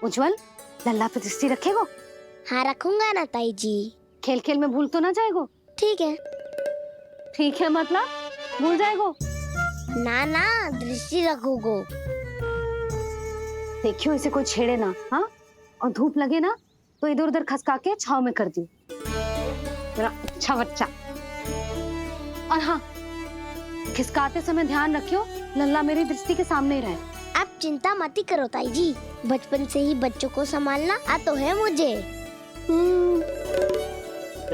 उज्जवल, लल्ला पे दृष्टि रखेगो? हाँ रखूंगा ना ताई जी। खेल खेल में भूल तो ना जाएगो? ठीक है। ठीक है मतलब भूल जाएगो? ना ना, दृष्टि रखोगो। देखियो इसे कोई छेड़े ना, हाँ? और धूप लगे ना तो इधर उधर खसका के छाव में कर दी। मेरा अच्छा बच्चा। और हाँ, खिसकाते समय ध्यान रखियो लल्ला मेरी दृष्टि के सामने ही रहे। आप चिंता मत ही करो ताई जी, बचपन से ही बच्चों को संभालना आता है मुझे।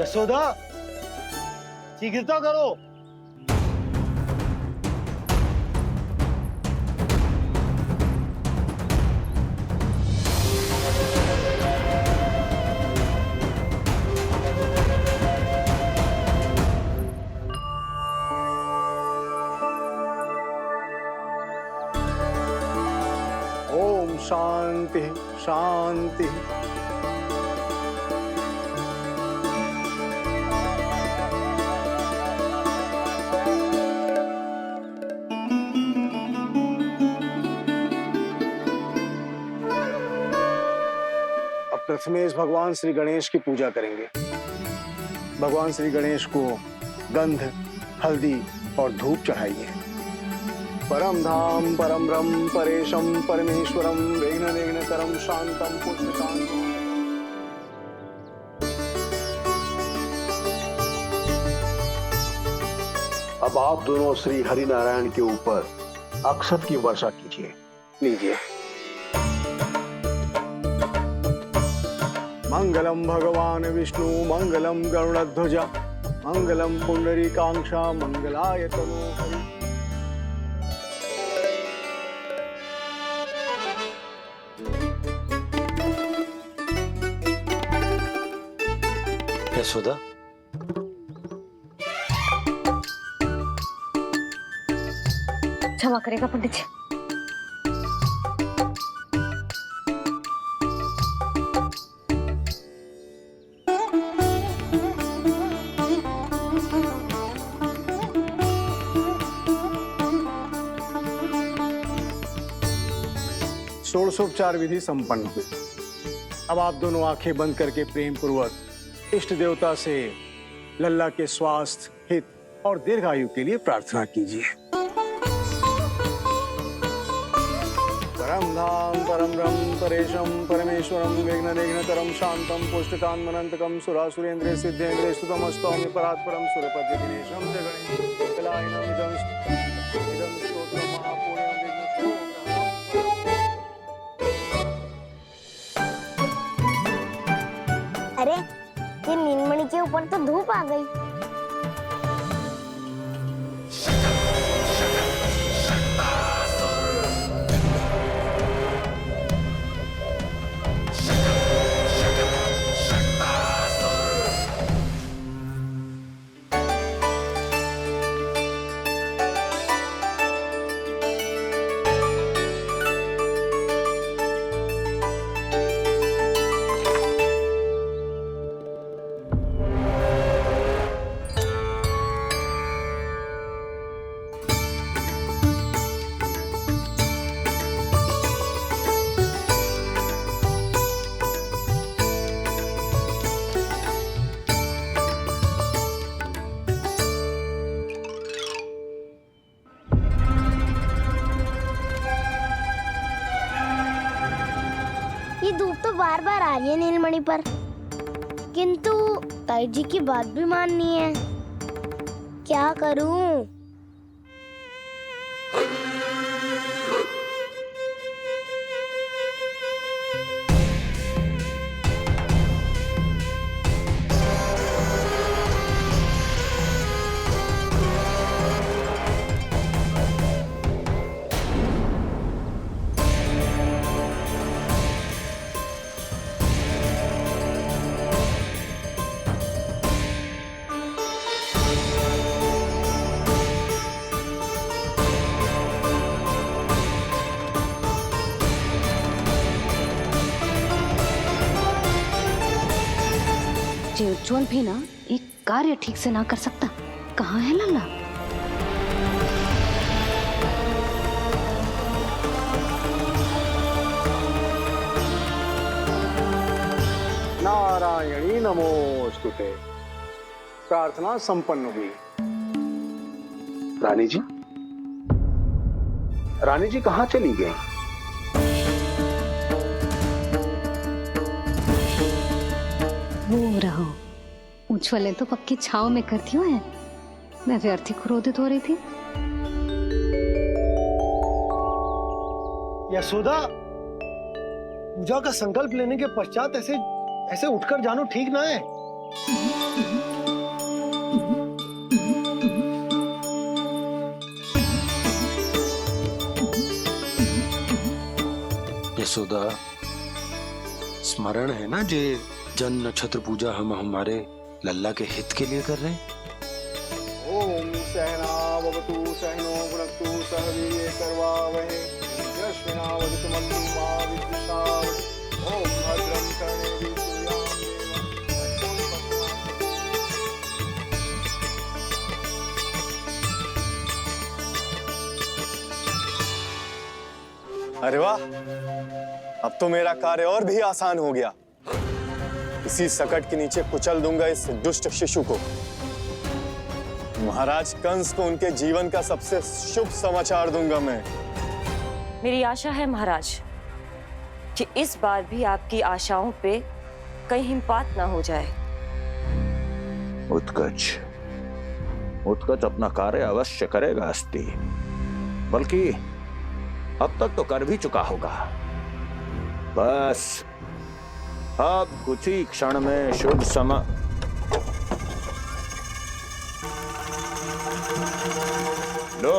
यशोदा, शीघ्रता करो। ओम शांति शांति। अब प्रथमेश भगवान श्री गणेश की पूजा करेंगे। भगवान श्री गणेश को गंध, हल्दी और धूप चढ़ाइए। परम धाम परम ब्रह्म परेशम परमेश्वरम विघ्न विघ्नकरम शांतम पुष्टकांतम। अब आप दोनों श्री हरि नारायण के ऊपर अक्षत की वर्षा कीजिए। लीजिए। मंगलम भगवान विष्णु मंगलम गरुड़ध्वजा मंगलम पुंडरीकाक्षा मंगलाय तनोहरि। यशोदा, क्षमा करेगा पंडित जी। षोडशोपचार विधि संपन्न हुई। अब आप दोनों आंखें बंद करके प्रेम पूर्वक इष्ट देवता से लल्ला के स्वास्थ्य, हित और दीर्घायु के लिए प्रार्थना कीजिए। परम धाम परम ब्रह्म परेशम परमेश्वरम विघ्न विघ्नकरम शांतम पुष्टकांतमनंतकम सुरासुरेंद्र सिद्धेंद्र स्तुतम स्तौम्य परात्परम सुरपति दिनेशम जगणेश कलायनम इदं स्तोत्रम महापुण्यम विघ्नशो। अरे ये नीलमणि के ऊपर तो धूप आ गई। ये धूप तो बार बार आ रही है नीलमणि पर, किंतु ताई जी की बात भी माननी है। क्या करूं? ये उज्जवल भी ना एक कार्य ठीक से ना कर सकता। कहाँ है लल्ला? नमोस्तुते। प्रार्थना संपन्न हुई। रानी जी, रानी जी कहाँ चली गई? वो रहो, उछले तो पक्की छाव में करती हूँ है। मैं व्यर्थ ही क्रोधित हो रही थी। यशोदा, पूजा का संकल्प लेने के पश्चात ऐसे ऐसे उठकर जानो ठीक ना है। यशोदा, स्मरण है ना जे जन नक्षत्र पूजा हम हमारे लल्ला के हित के लिए कर रहे हैं। ओम सहनावतु सहनो भुनक्तु सह वीर्येण करवावहै तेजस्विनावधीतमस्तु मा विद्विषावहै। ओम भद्रं कर्णेभिः सूर्यां देवं। अरे वाह, अब तो मेरा कार्य और भी आसान हो गया। इसी सकट के नीचे कुचल दूंगा इस दुष्ट शिशु को। महाराज कंस को उनके जीवन का सबसे शुभ समाचार दूंगा मैं। मेरी आशा है महाराज कि इस बार भी आपकी आशाओं पे कहीं हिमपात ना हो जाए। उत्कच, उत्कच अपना कार्य अवश्य करेगा अस्ति, बल्कि अब तक तो कर भी चुका होगा। बस अब कुछ ही क्षण में शुभ समय। लो,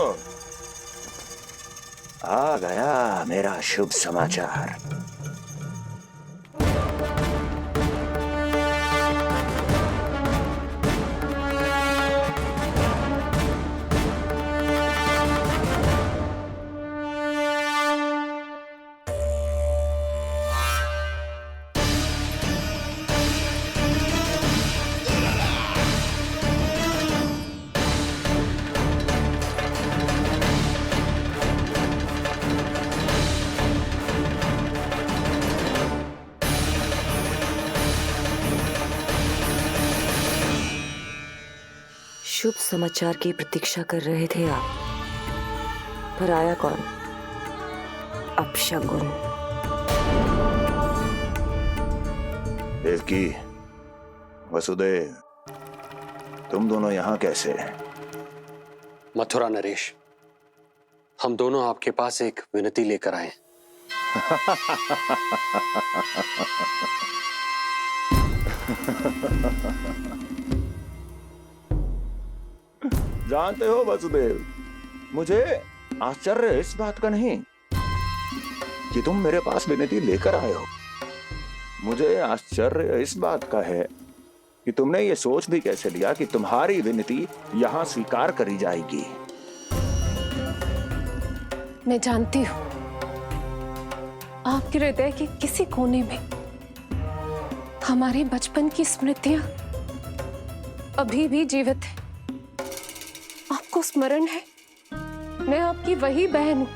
आ गया मेरा शुभ समाचार। शुभ समाचार की प्रतीक्षा कर रहे थे आप, पर आया कौन? अपशगुन। देवकी, वसुदेव, तुम दोनों यहाँ कैसे? मथुरा नरेश, हम दोनों आपके पास एक विनती लेकर आए। जानते हो वसुदेव, मुझे आश्चर्य इस बात का नहीं कि तुम मेरे पास विनती लेकर आए हो। मुझे आश्चर्य इस बात का है कि तुमने ये सोच भी कैसे लिया कि तुम्हारी विनती यहाँ स्वीकार करी जाएगी। मैं जानती हूँ आपके हृदय के किसी कोने में हमारे बचपन की स्मृतियां अभी भी जीवित है। आपको स्मरण है, मैं आपकी वही बहन हूँ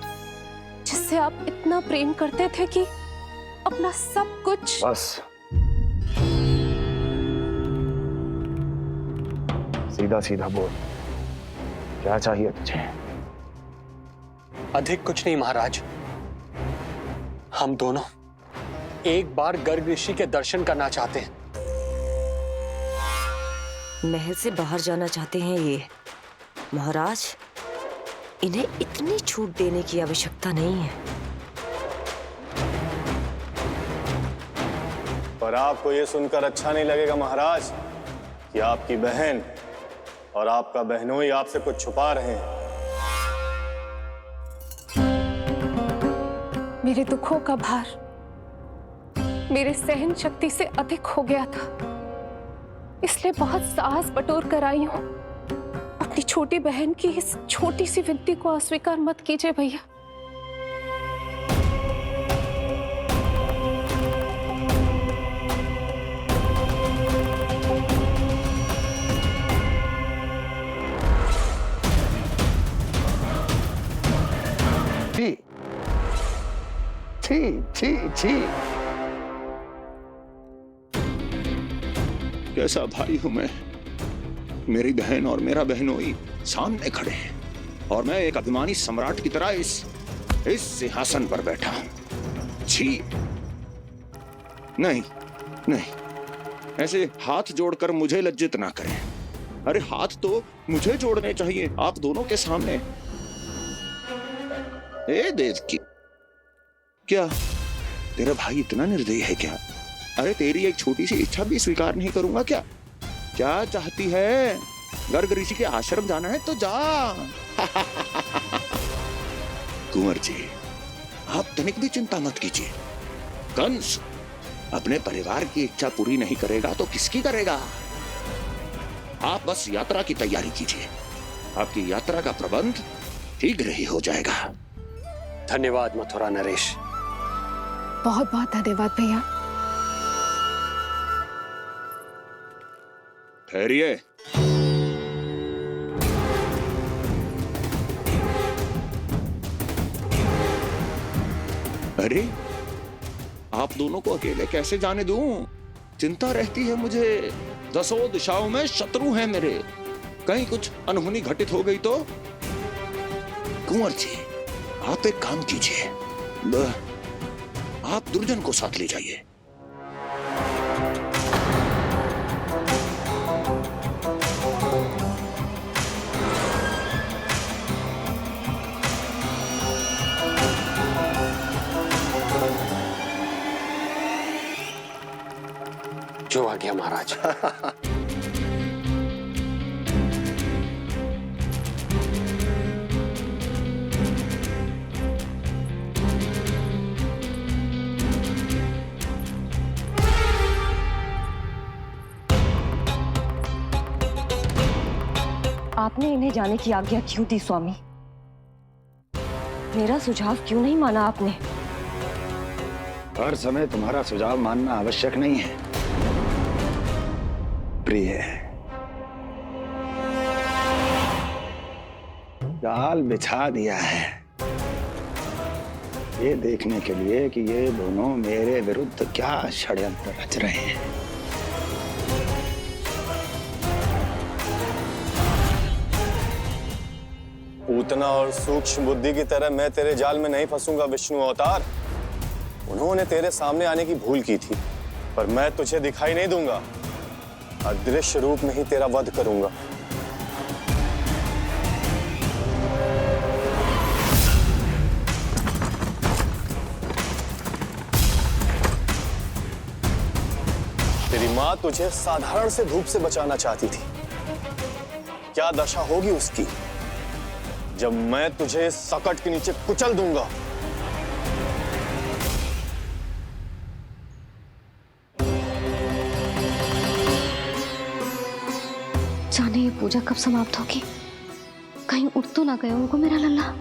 जिससे आप इतना प्रेम करते थे कि अपना सब कुछ। बस सीधा सीधा बोल, क्या चाहिए तुझे? अधिक कुछ नहीं महाराज, हम दोनों एक बार गर्ग ऋषि के दर्शन करना चाहते हैं। महल से बाहर जाना चाहते हैं ये महाराज। इन्हें इतनी छूट देने की आवश्यकता नहीं है। पर आपको ये सुनकर अच्छा नहीं लगेगा महाराज कि आपकी बहन और आपका बहनोई आपसे कुछ छुपा रहे हैं। मेरे दुखों का भार मेरे सहन शक्ति से अधिक हो गया था, इसलिए बहुत साहस बटोर कर आई हूं। अपनी छोटी बहन की इस छोटी सी विनती को अस्वीकार मत कीजिए भैया। छी छी छी छी। कैसा भाई हूं मैं। मेरी बहन और मेरा बहनोई सामने खड़े हैं और मैं एक अभिमानी सम्राट की तरह इस सिंहासन पर बैठा हूं। छी, नहीं नहीं, ऐसे हाथ जोड़कर मुझे लज्जित ना करें। अरे हाथ तो मुझे जोड़ने चाहिए आप दोनों के सामने। ए देवकी, क्या तेरा भाई इतना निर्दयी है क्या? अरे तेरी एक छोटी सी इच्छा भी स्वीकार नहीं करूंगा क्या? क्या चाहती है? गर्ग ऋषि के आश्रम जाना है तो जा। कुंवर जी, आप तनिक भी चिंता मत कीजिए। कंस अपने परिवार की इच्छा पूरी नहीं करेगा तो किसकी करेगा? आप बस यात्रा की तैयारी कीजिए, आपकी यात्रा का प्रबंध शीघ्र ही हो जाएगा। धन्यवाद मथुरा नरेश। बहुत बहुत धन्यवाद भैया। ठहरिए। अरे आप दोनों को अकेले कैसे जाने दूं? चिंता रहती है मुझे। 10 दिशाओं में शत्रु हैं मेरे, कहीं कुछ अनहोनी घटित हो गई तो? कुंवर जी, आप एक काम कीजिए, आप दुर्जन को साथ ले जाइए। जो आ गया महाराज। आपने इन्हें जाने की आज्ञा क्यों दी स्वामी? मेरा सुझाव क्यों नहीं माना आपने? हर समय तुम्हारा सुझाव मानना आवश्यक नहीं है प्रिय। जाल बिछा दिया है ये देखने के लिए कि ये दोनों मेरे विरुद्ध क्या षड्यंत्र रच रहे हैं। पूतना और सूक्ष्म बुद्धि की तरह मैं तेरे जाल में नहीं फंसूंगा विष्णु अवतार। उन्होंने तेरे सामने आने की भूल की थी, पर मैं तुझे दिखाई नहीं दूंगा। अदृश्य रूप में ही तेरा वध करूंगा। तेरी मां तुझे साधारण से धूप से बचाना चाहती थी। क्या दशा होगी उसकी जब मैं तुझे सकट के नीचे कुचल दूंगा। जाने ये पूजा कब समाप्त होगी? कहीं उठ तो ना गया उनको मेरा लल्ला।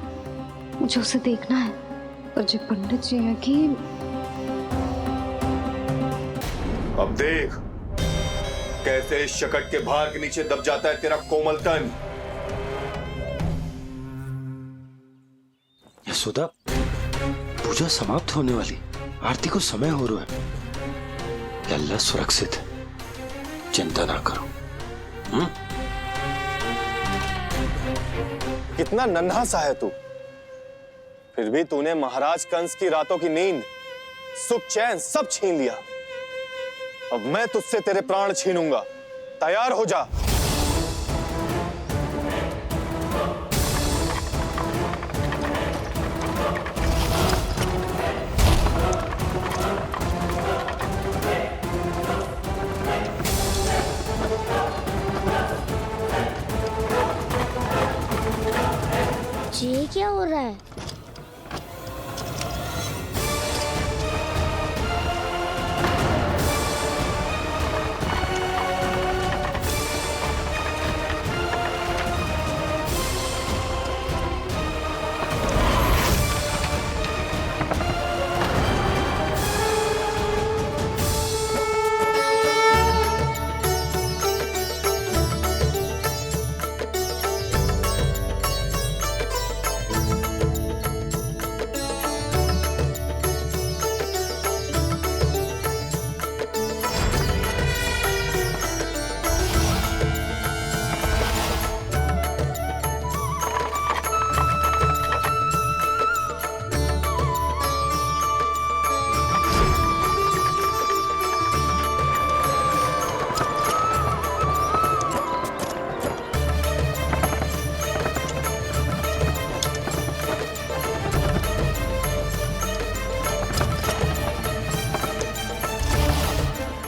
मुझे उसे देखना है। और जो पंडित जी है कि अब देख कैसे इस शकट के भार के नीचे दब जाता है तेरा कोमल तन। यशोदा, पूजा समाप्त होने वाली, आरती को समय हो रहा है। अल्लाह सुरक्षित है, चिंता ना करो। कितना नन्हा सा है तू, फिर भी तूने महाराज कंस की रातों की नींद, सुख चैन सब छीन लिया। अब मैं तुझसे तेरे प्राण छीनूंगा। तैयार हो जा। ये क्या हो रहा है?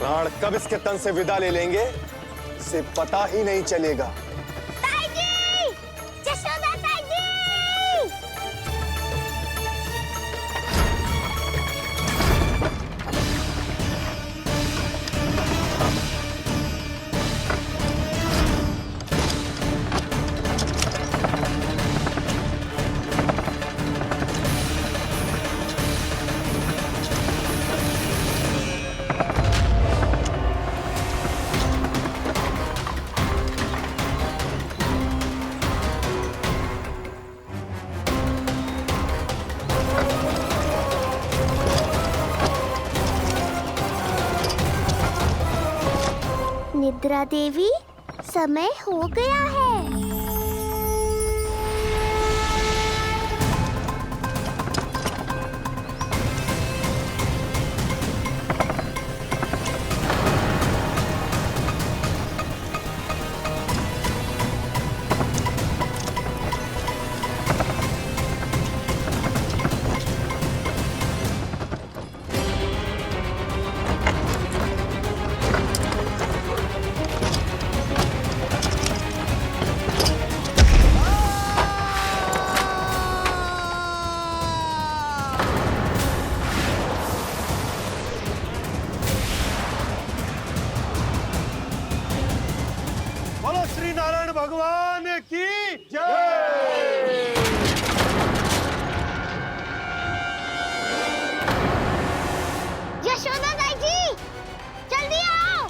प्राण कब इसके तन से विदा ले लेंगे इसे पता ही नहीं चलेगा। ताई जी! जशोदा ताई जी! निद्रा देवी, समय हो गया है। बोलो श्री नारायण भगवान की जय। यशोदा ताई जी, जल्दी आओ।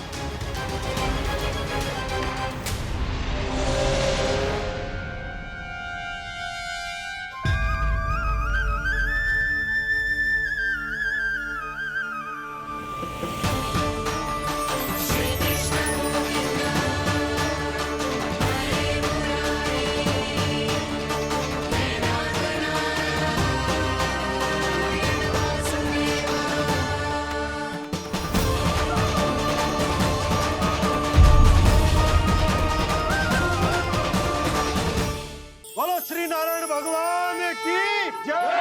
बोलो श्री नारायण भगवान की जय।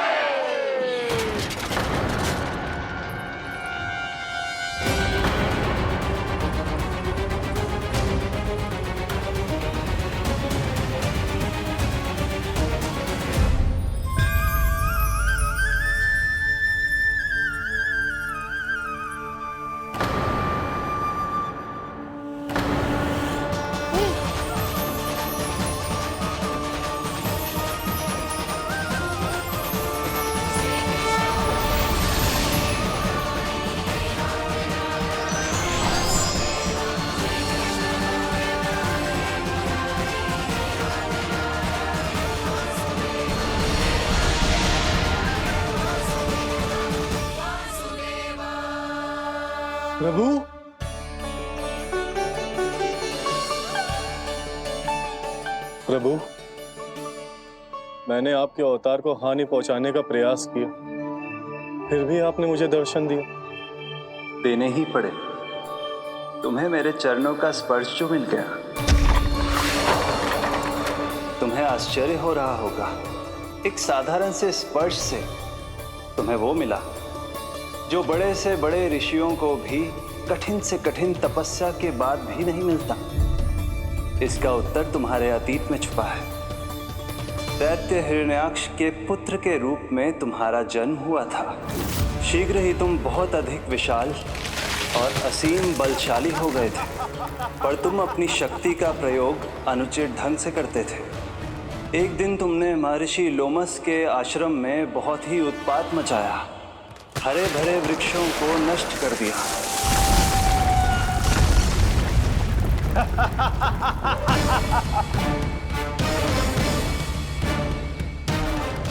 प्रभु, प्रभु, मैंने आपके अवतार को हानि पहुंचाने का प्रयास किया, फिर भी आपने मुझे दर्शन दिया। देने ही पड़े। तुम्हें मेरे चरणों का स्पर्श जो मिल गया, तुम्हें आश्चर्य हो रहा होगा। एक साधारण से स्पर्श से तुम्हें वो मिला जो बड़े से बड़े ऋषियों को भी कठिन से कठिन तपस्या के बाद भी नहीं मिलता। इसका उत्तर तुम्हारे अतीत में छुपा है। दैत्य हिरण्याक्ष के पुत्र के रूप में तुम्हारा जन्म हुआ था। शीघ्र ही तुम बहुत अधिक विशाल और असीम बलशाली हो गए थे, पर तुम अपनी शक्ति का प्रयोग अनुचित ढंग से करते थे। एक दिन तुमने महर्षि लोमस के आश्रम में बहुत ही उत्पात मचाया, हरे भरे वृक्षों को नष्ट कर दिया।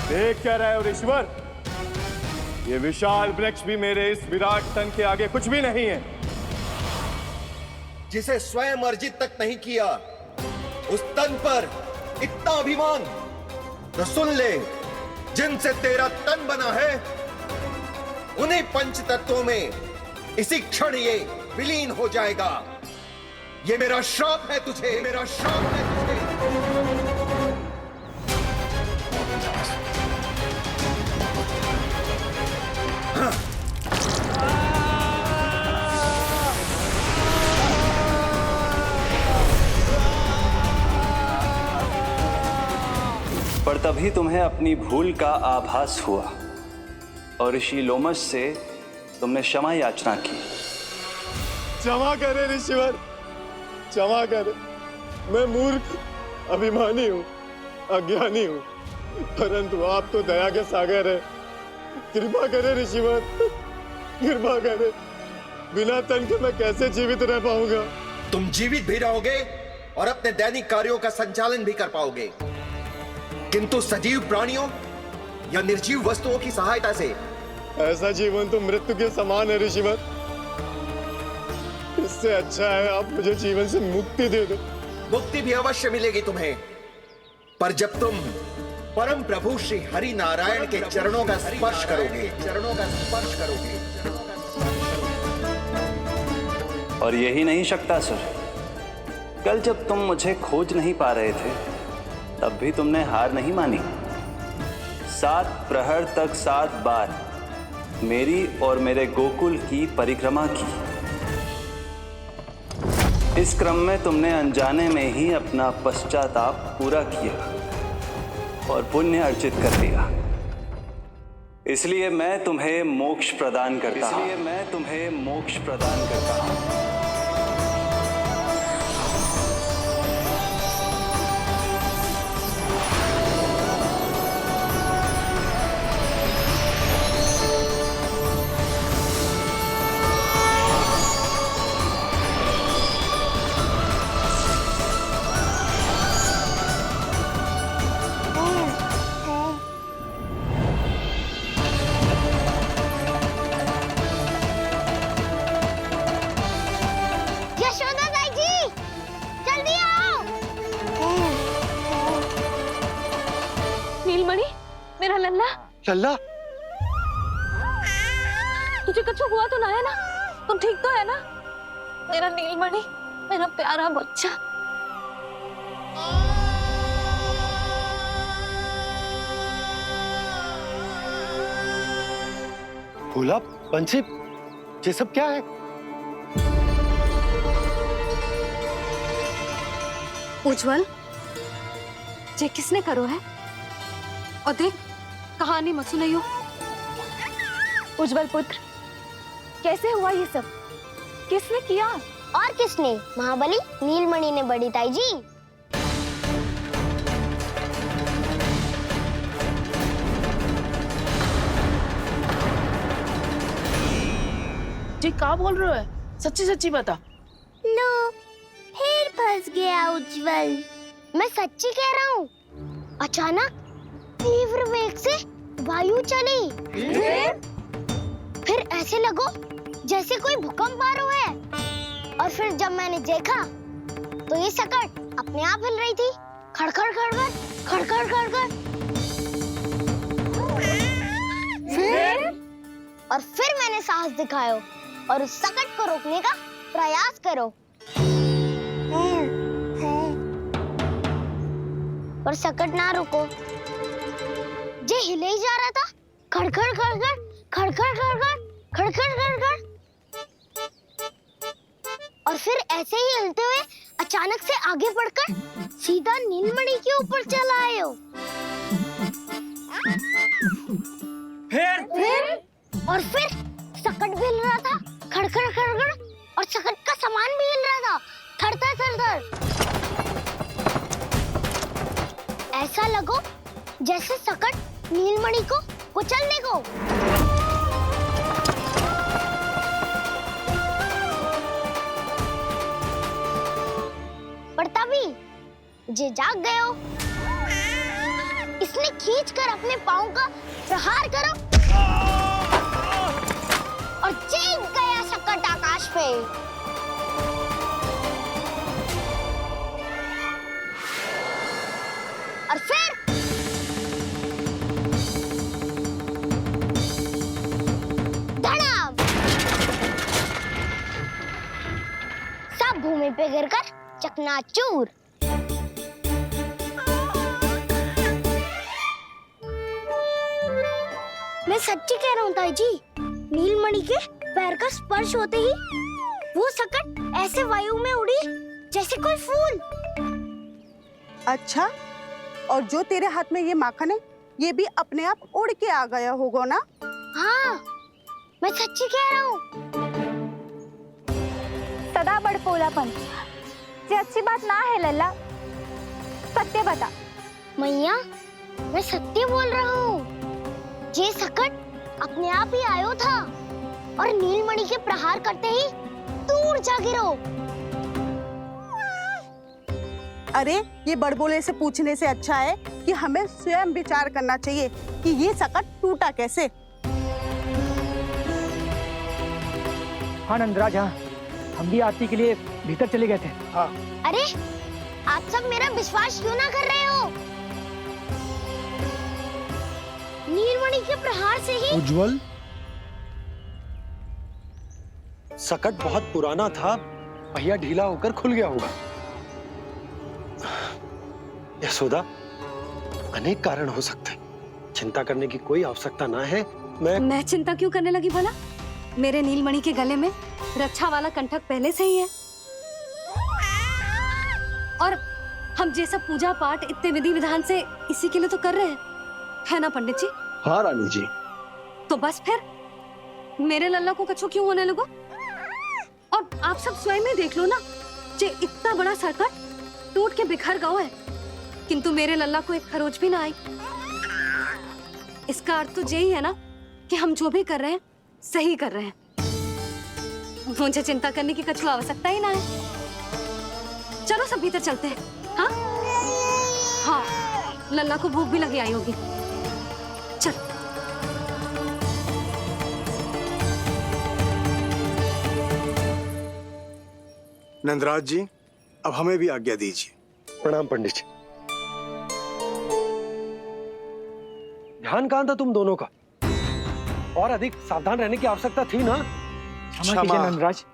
देख क्या रहे हो ऋषिवर? ये विशाल वृक्ष भी मेरे इस विराट तन के आगे कुछ भी नहीं है। जिसे स्वयं अर्जित तक नहीं किया, उस तन पर इतना अभिमान। तो सुन ले, जिनसे तेरा तन बना है, उन्हीं पंच तत्वों में इसी क्षण ये विलीन हो जाएगा। ये मेरा श्राप है तुझे, मेरा श्राप है तुझे। तभी तुम्हें अपनी भूल का आभास हुआ और ऋषि लोमश से तुमने क्षमा याचना की। क्षमा करे ऋषिवर, क्षमा करे। मैं मूर्ख, अभिमानी हूँ, अज्ञानी हूँ, परंतु आप तो दया के सागर है। कृपा करे ऋषिवर, कृपा करे। बिना तन के मैं कैसे जीवित रह पाऊंगा? तुम जीवित भी रहोगे और अपने दैनिक कार्यों का संचालन भी कर पाओगे, किंतु सजीव प्राणियों या निर्जीव वस्तुओं की सहायता से। ऐसा जीवन तो मृत्यु के समान है ऋषिवर। इससे अच्छा है आप मुझे जीवन से मुक्ति दे दो। मुक्ति भी अवश्य मिलेगी तुम्हें, पर जब तुम परम प्रभु श्री हरि नारायण के चरणों का स्पर्श करोगे, चरणों का स्पर्श करोगे। और यही नहीं शक्तासुर, कल जब तुम मुझे खोज नहीं पा रहे थे तब भी तुमने हार नहीं मानी। 7 प्रहर तक 7 बार मेरी और मेरे गोकुल की परिक्रमा की। इस क्रम में तुमने अनजाने में ही अपना पश्चाताप पूरा किया और पुण्य अर्जित कर लिया। इसलिए मैं तुम्हें मोक्ष प्रदान करता हूं। इसलिए मैं तुम्हें मोक्ष प्रदान करता हूं। मेरा लल्ला, लल्ला, तुझे कुछ हुआ तो ना है ना? तुम ठीक तो है ना? मेरा नीलमणि, मेरा प्यारा बच्चा। भोला, बंसी, ये सब क्या है? उज्जवल, ये किसने करो है? और देख, कहानी मत सुनाइयो। उज्जवल पुत्र, कैसे हुआ ये सब? किसने किया? और किसने? महाबली नीलमणि ने बड़ी ताई जी। जी क्या बोल रहे हो? सच्ची सच्ची बता। लो, फिर फंस गया उज्जवल। मैं सच्ची कह रहा हूँ। अचानक तीव्र वेग से वायु चली। फिर ऐसे लगो जैसे कोई भूकंप आ रहा है। और फिर जब मैंने देखा तो ये सकट अपने आप हिल रही थी, खड़खड़ खड़खड़ खड़खड़ खड़खड़। फिर मैंने साहस दिखाया और उस सकट को रोकने का प्रयास करो, पर सकट ना रुको। जे हिले ही जा रहा था, खड़खड़ खड़खड़ खड़खड़ खड़खड़ खड़खड़ खड़खड़। और फिर ऐसे ही हिलते हुए अचानक से आगे बढ़कर सीधा नीलमणि के ऊपर चला आए हो। फिर सकट भी हिल रहा था, खड़खड़ खड़खड़, और सकट का सामान भी हिल रहा था, थरथर थरथर। ऐसा लगो जैसे सकट नीलमणि को कुचलने को। पर तभी जे जाग गए हो। इसने खींचकर अपने पांव का प्रहार करो और चीख गया सकट आकाश पे। और फिर धड़ाम, सब भूमि पे गिरकर चकनाचूर। मैं सच्ची कह रहा हूँ ताई जी, नीलमणि के पैर का स्पर्श होते ही वो सकट ऐसे वायु में उड़ी जैसे कोई फूल। अच्छा, और जो तेरे हाथ में ये माखन है, ये भी अपने आप उड़ के आ गया होगा ना? हाँ, मैं सच्ची कह रहा हूँ। सदा बड़पोलापन ये अच्छी बात ना है लल्ला, सत्य बता। मैया, मैं सत्य बोल रहा हूँ। ये सकट अपने आप ही आयो था और नीलमणि के प्रहार करते ही दूर जा गिरो। अरे ये बड़बोले से पूछने से अच्छा है कि हमें स्वयं विचार करना चाहिए कि ये सकट टूटा कैसे। हाँ नंदराज, हाँ हम भी आरती के लिए भीतर चले गए थे। हाँ। अरे आप सब मेरा विश्वास क्यों ना कर रहे हो? नीलमणि के प्रहार से ही उज्जवल, सकट बहुत पुराना था, पहिया ढीला होकर खुल गया होगा। यशोदा, अनेक कारण हो सकते हैं, चिंता करने की कोई आवश्यकता ना है। मैं चिंता क्यों करने लगी भला? मेरे नीलमणि के गले में रक्षा वाला कंठक पहले से ही है, और हम ये सब पूजा पाठ इतने विधि विधान से इसी के लिए तो कर रहे हैं, है ना पंडित जी? हाँ रानी जी। तो बस फिर मेरे लल्ला को कछु क्यों होने लगा? और आप सब स्वयं ही देख लो ना, जे इतना बड़ा सकट टूट के बिखर गया है, किंतु मेरे लल्ला को एक खरोच भी ना आई। इसका अर्थ तो यही है ना कि हम जो भी कर रहे हैं सही कर रहे हैं। मुझे चिंता करने की कछु आवश्यकता ही ना है। चलो सब भीतर चलते हैं। हाँ हाँ, लल्ला को भूख भी लगी आई होगी। चल। नंदराज जी, अब हमें भी आज्ञा दीजिए। प्रणाम पंडित जी। ध्यान कहाँ था तुम दोनों का? और अधिक सावधान रहने की आवश्यकता थी ना? क्षमा कीजिए नंदराज।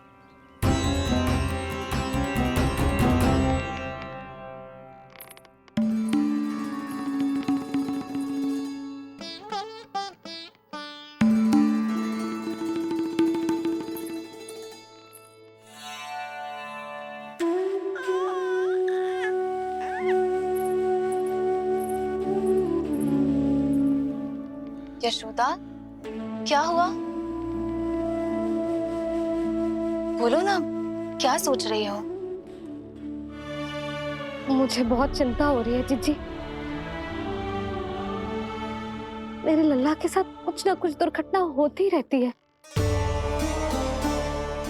यशोदा, क्या हुआ? बोलो ना, क्या सोच रही हो? मुझे बहुत चिंता हो रही है जीजी। मेरे लल्ला के साथ कुछ ना कुछ दुर्घटना होती रहती है।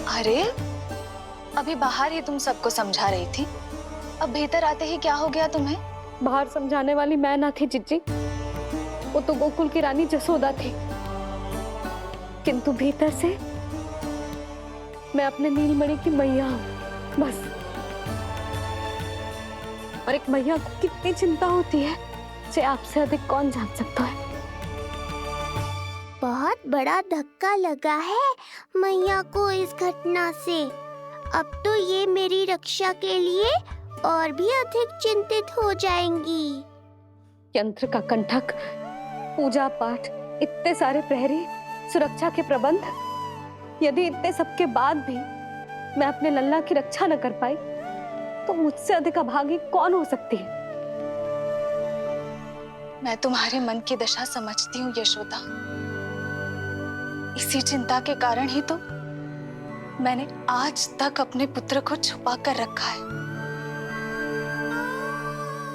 अरे, अभी बाहर ही तुम सबको समझा रही थी, अब भीतर आते ही क्या हो गया तुम्हें? बाहर समझाने वाली मैं ना थी जीजी, वो तो गोकुल की रानी जसोदा थी, किंतु भीतर से मैं अपने नीलमणि की मैया हूँ बस। और एक मैया को कितनी चिंता होती है, इसे आपसे अधिक कौन जान सकता है। बहुत बड़ा धक्का लगा है मैया को इस घटना से। अब तो ये मेरी रक्षा के लिए और भी अधिक चिंतित हो जाएंगी। यंत्र का कंठक, पूजा पाठ, इतने सारे प्रहरी, सुरक्षा के प्रबंध, यदि इतने सबके बाद भी मैं अपने लल्ला की रक्षा न कर पाई तो मुझसे अधिक अभागी कौन हो सकती है? मैं तुम्हारे मन की दशा समझती हूँ यशोदा। इसी चिंता के कारण ही तो मैंने आज तक अपने पुत्र को छुपा कर रखा है।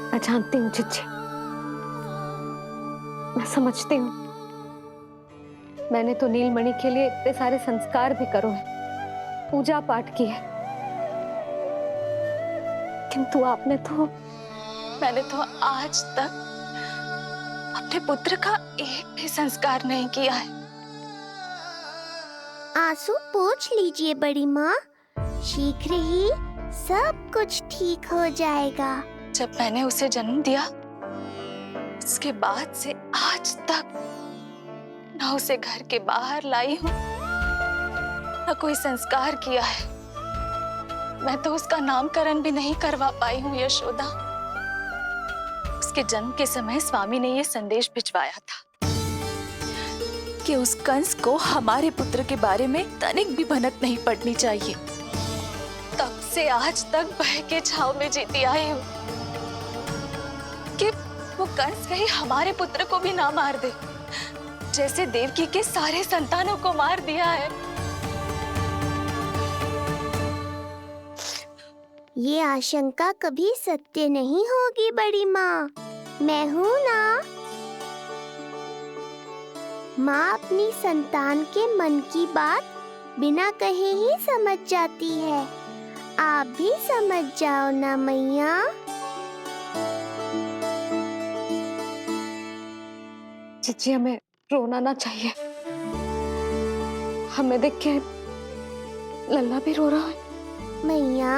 मैं जानती हूँ जीजी, मैं समझती हूँ। मैंने तो नीलमणि के लिए इतने सारे संस्कार भी करो है, पूजा पाठ की है, किंतु मैंने तो आज तक अपने पुत्र का एक भी संस्कार नहीं किया है। आंसू पोंछ लीजिए बड़ी माँ, शीघ्र ही सब कुछ ठीक हो जाएगा। जब मैंने उसे जन्म दिया, उसके बाद से आज तक न उसे घर के बाहर लाई हूँ, न कोई संस्कार किया है। मैं तो उसका नामकरण भी नहीं करवा पाई हूँ यशोदा। उसके जन्म के समय स्वामी ने यह संदेश भिजवाया था कि उस कंस को हमारे पुत्र के बारे में तनिक भी भनक नहीं पड़नी चाहिए। तब से आज तक भय के छाव में जीती आई हूँ कि वो कंस कहीं हमारे पुत्र को भी ना मार दे, जैसे देवकी के सारे संतानों को मार दिया है। ये आशंका कभी सत्य नहीं होगी बड़ी माँ, मैं हूँ ना। माँ अपनी संतान के मन की बात बिना कहे ही समझ जाती है, आप भी समझ जाओ ना मैया। जीजी हमें रोना ना चाहिए, हमें देख के लल्ला भी रो रहा है। मैया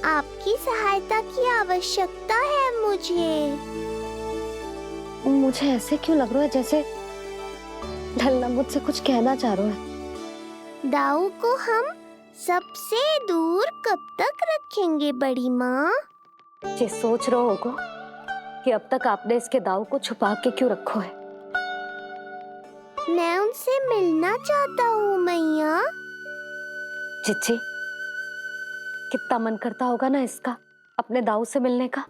आपकी सहायता की आवश्यकता है मुझे। मुझे ऐसे क्यों लग रहा है जैसे लल्ला मुझसे कुछ कहना चाह रहा है। दाऊ को हम सबसे दूर कब तक रखेंगे बड़ी माँ? ये सोच रहा होगा कि अब तक आपने इसके दाऊ को छुपा के क्यों रखो है। मैं उनसे मिलना चाहता हूँ मैया। चिच्ची कितना मन करता होगा ना इसका अपने दाऊ से मिलने का,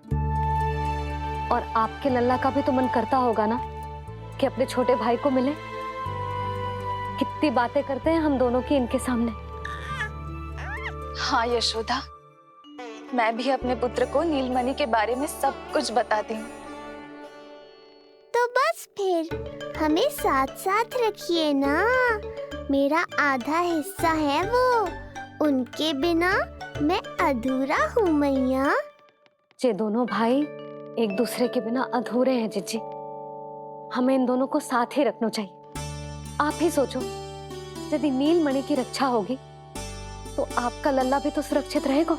और आपके लल्ला का भी तो मन करता होगा ना कि अपने छोटे भाई को मिले। कितनी बातें करते हैं हम दोनों की इनके सामने। हाँ यशोदा, मैं भी अपने पुत्र को नीलमणि के बारे में सब कुछ बताती हूँ। तो बस फिर हमें साथ साथ रखिए ना, मेरा आधा हिस्सा है वो, उनके बिना मैं अधूरा हूँ मैया। ये दोनों भाई एक दूसरे के बिना अधूरे हैं जीजी, हमें इन दोनों को साथ ही रखना चाहिए। आप ही सोचो, यदि नीलमणि की रक्षा होगी तो आपका लल्ला भी तो सुरक्षित रहेगा।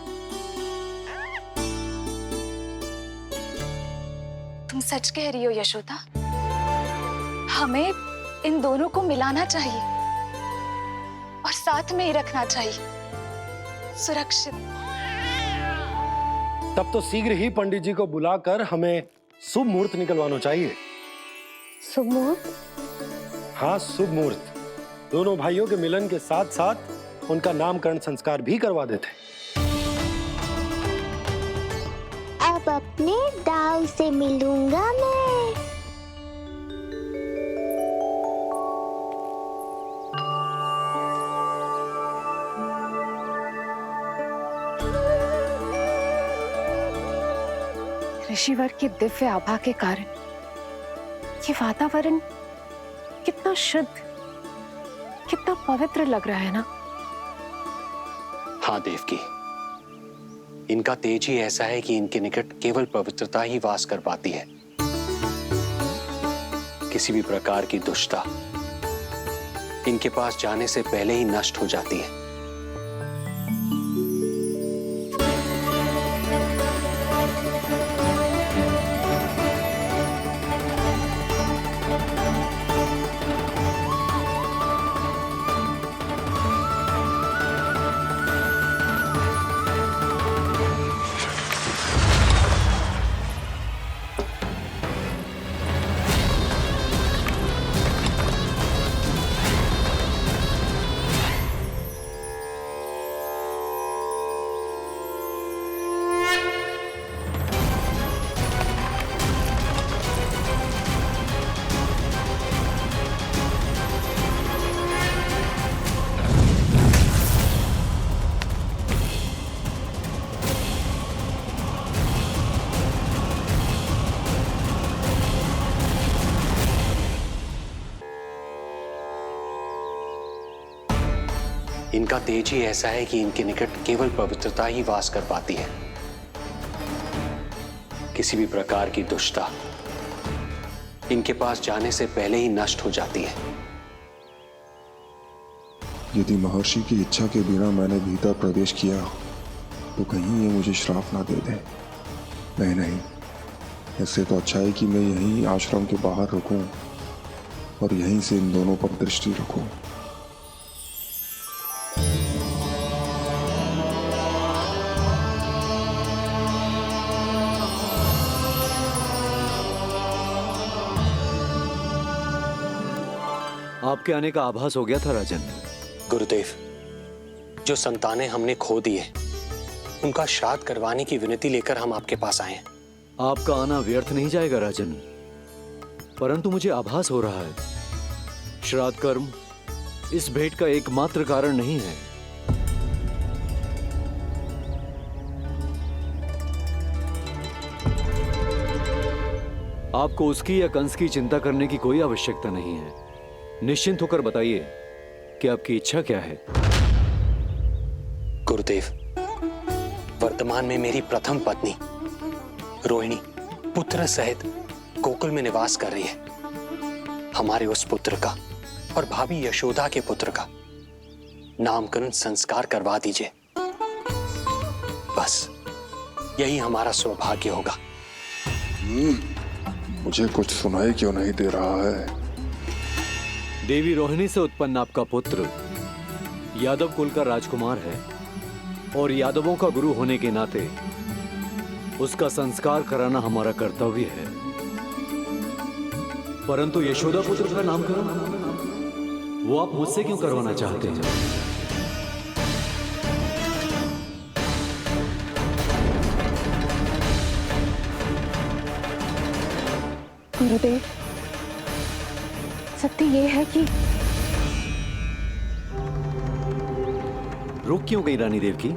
तुम सच कह रही हो यशोदा, हमें इन दोनों को मिलाना चाहिए और साथ में ही रखना चाहिए, सुरक्षित। तब तो शीघ्र ही पंडित जी को बुलाकर हमें शुभ मुहूर्त निकलवाना चाहिए। शुभ मुहूर्त? हाँ, शुभ मुहूर्त। दोनों भाइयों के मिलन के साथ साथ उनका नामकरण संस्कार भी करवा देते। अब अपने दाऊ से मिलूंगा मैं। ऋषिवर की दिव्य आभा के कारण ये वातावरण कितना शुद्ध, कितना पवित्र लग रहा है ना। हाँ देवकी, इनका तेज ही ऐसा है कि इनके निकट केवल पवित्रता ही वास कर पाती है। किसी भी प्रकार की दुष्टता इनके पास जाने से पहले ही नष्ट हो जाती है। इनका तेज ही ऐसा है कि इनके निकट केवल पवित्रता ही वास कर पाती है। किसी भी प्रकार की दुष्टता इनके पास जाने से पहले ही नष्ट हो जाती है। यदि महर्षि की इच्छा के बिना मैंने भीतर प्रवेश किया तो कहीं ये मुझे श्राप ना दे दे। नहीं, इससे तो अच्छा है कि मैं यहीं आश्रम के बाहर रुकूं और यहीं से इन दोनों पर दृष्टि रखूं। आपके आने का आभास हो गया था राजन। गुरुदेव, जो संतानें हमने खो दी है, उनका श्राद्ध करवाने की विनती लेकर हम आपके पास आए हैं। आपका आना व्यर्थ नहीं जाएगा राजन, परंतु मुझे आभास हो रहा है श्राद्ध कर्म इस भेंट का एकमात्र कारण नहीं है। आपको उसकी या कंस की चिंता करने की कोई आवश्यकता नहीं है। निश्चिंत होकर बताइए कि आपकी इच्छा क्या है। गुरुदेव, वर्तमान में मेरी प्रथम पत्नी रोहिणी पुत्र सहित गोकुल में निवास कर रही है। हमारे उस पुत्र का और भाभी यशोदा के पुत्र का नामकरण संस्कार करवा दीजिए। बस यही हमारा सौभाग्य होगा। मुझे कुछ सुनाई क्यों नहीं दे रहा है? देवी रोहिणी से उत्पन्न आपका पुत्र यादव कुल का राजकुमार है और यादवों का गुरु होने के नाते उसका संस्कार कराना हमारा कर्तव्य है। परंतु यशोदा पुत्र का नामकरण वो आप मुझसे क्यों करवाना चाहते हैं? गुरुदेव, सत्य ये है कि रुक क्यों गई रानी देव की?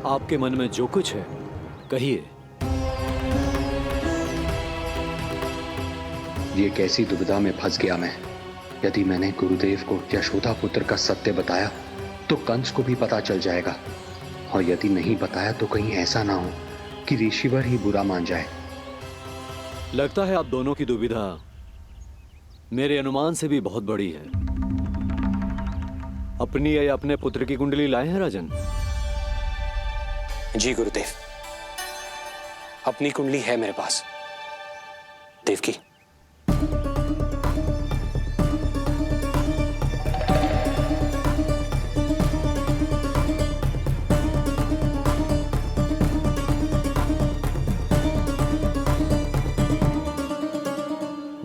आपके मन में जो कुछ है कहिए। ये कैसी दुविधा में फंस गया मैं। यदि मैंने गुरुदेव को यशोदा पुत्र का सत्य बताया तो कंस को भी पता चल जाएगा, और यदि नहीं बताया तो कहीं ऐसा ना हो कि ऋषिवर ही बुरा मान जाए। लगता है आप दोनों की दुविधा मेरे अनुमान से भी बहुत बड़ी है। अपनी या अपने पुत्र की कुंडली लाए हैं राजन? जी गुरुदेव, अपनी कुंडली है मेरे पास। देवकी,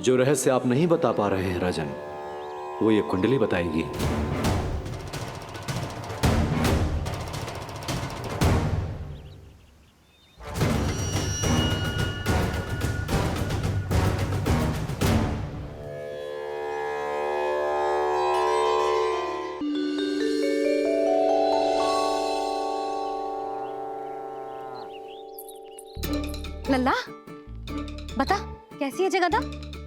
जो रहस्य आप नहीं बता पा रहे हैं राजन, वो ये कुंडली बताएगी। लल्ला, बता कैसी है जगदा?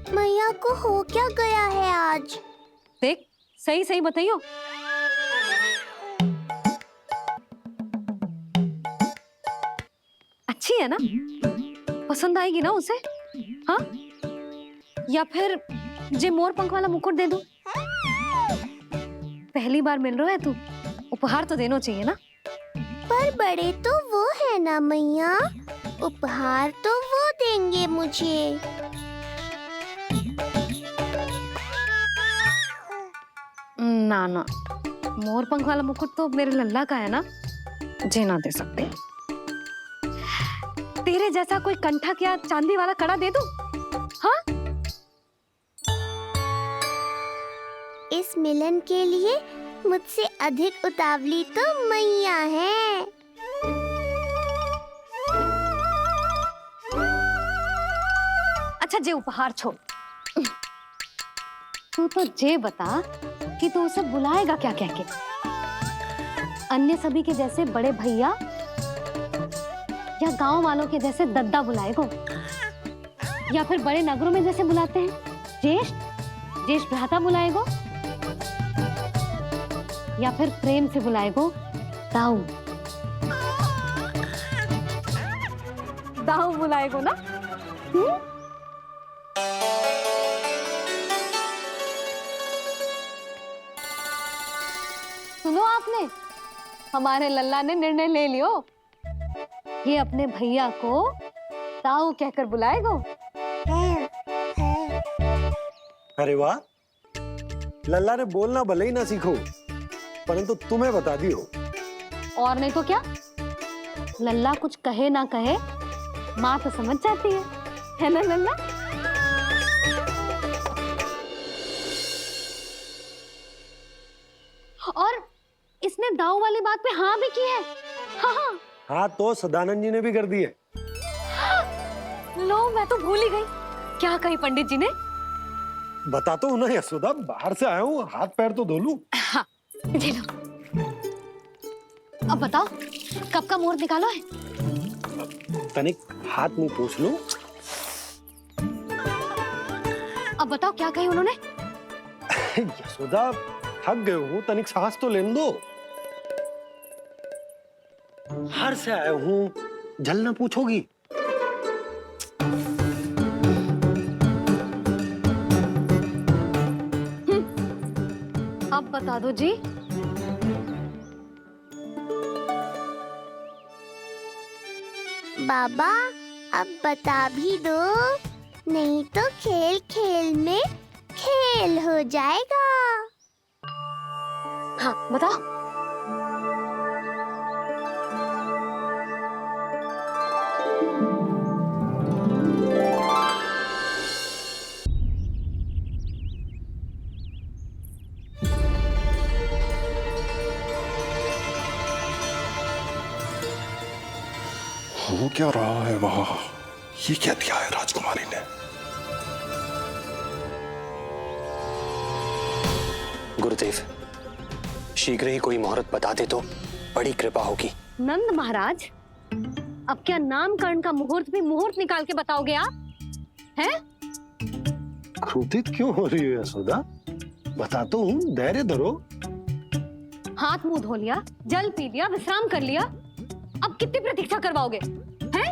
मैया को हो क्या गया है आज? देख, सही सही बताइयो। अच्छी है ना? पसंद आएगी ना उसे? हाँ? या फिर जे मोर पंख वाला मुकुट दे दूं? पहली बार मिल रहा है तू, उपहार तो देना चाहिए ना? पर बड़े तो वो है ना मैया, उपहार तो वो देंगे मुझे। ना ना, मोर पंख वाला मुकुट तो मेरे लल्ला का है ना, जे ना दे सकते। तेरे जैसा कोई कंठक या चांदी वाला कड़ा दे दूं? हाँ? इस मिलन के लिए मुझसे अधिक उतावली तो मैया है। अच्छा, जे उपहार छोड़, तू तो जे बता कि तू उसे बुलाएगा क्या कह के? अन्य सभी के जैसे बड़े भैया या गांव वालों के जैसे दद्दा बुलाएगो, या फिर बड़े नगरों में जैसे बुलाते हैं ज्येष्ठ भ्राता बुलाएगो, या फिर प्रेम से बुलाएगो दाऊ बुलाएगो ना? सुनो आपने, हमारे लल्ला ने निर्णय ले लियो, ये अपने भैया को ताऊ कहकर बुलाएगो। अरे वाह, लल्ला ने बोलना भले ही ना सीखो, परंतु तुम्हें बता दियो। और नहीं तो क्या, लल्ला कुछ कहे ना कहे माँ तो समझ जाती है ना लल्ला? और इसने दाऊ वाली बात पे हाँ भी की है। हाँ हाँ हाँ, तो सदानंद जी ने भी कर दी है। लो, मैं तो भूल ही गई। क्या कही पंडित जी ने? बता तो ना यशोदा, बाहर से आया हूँ, हाथ पैर तो धो लूं। हाँ, ये लो। अब बताओ कब का मुहूर्त निकालो है? तनिक हाथ मुंह पोंछ लो। अब बताओ क्या कही उन्होंने? यशोदा थक गए हूँ, तनिक सांस तो लेने दो। बाहर से आया हूँ, जल ना पूछोगी? अब बता दो जी। बाबा अब बता भी दो, नहीं तो खेल खेल में खेल हो जाएगा। हाँ बताओ। हो क्या रहा है वहां? ये क्या दिया है राजकुमारी ने? गुरुदेव, शीघ्र ही कोई मुहूर्त बता दे तो बड़ी कृपा होगी। नंद महाराज, अब क्या नामकरण का मुहूर्त भी मुहूर्त निकाल के बताओगे आप? हैं? क्रोधित क्यों हो रही हो यशोदा? बताता हूँ, धैर्य धरो। हाथ मुंह धो लिया, जल पी लिया, विश्राम कर लिया, अब कितनी प्रतीक्षा करवाओगे? हैं?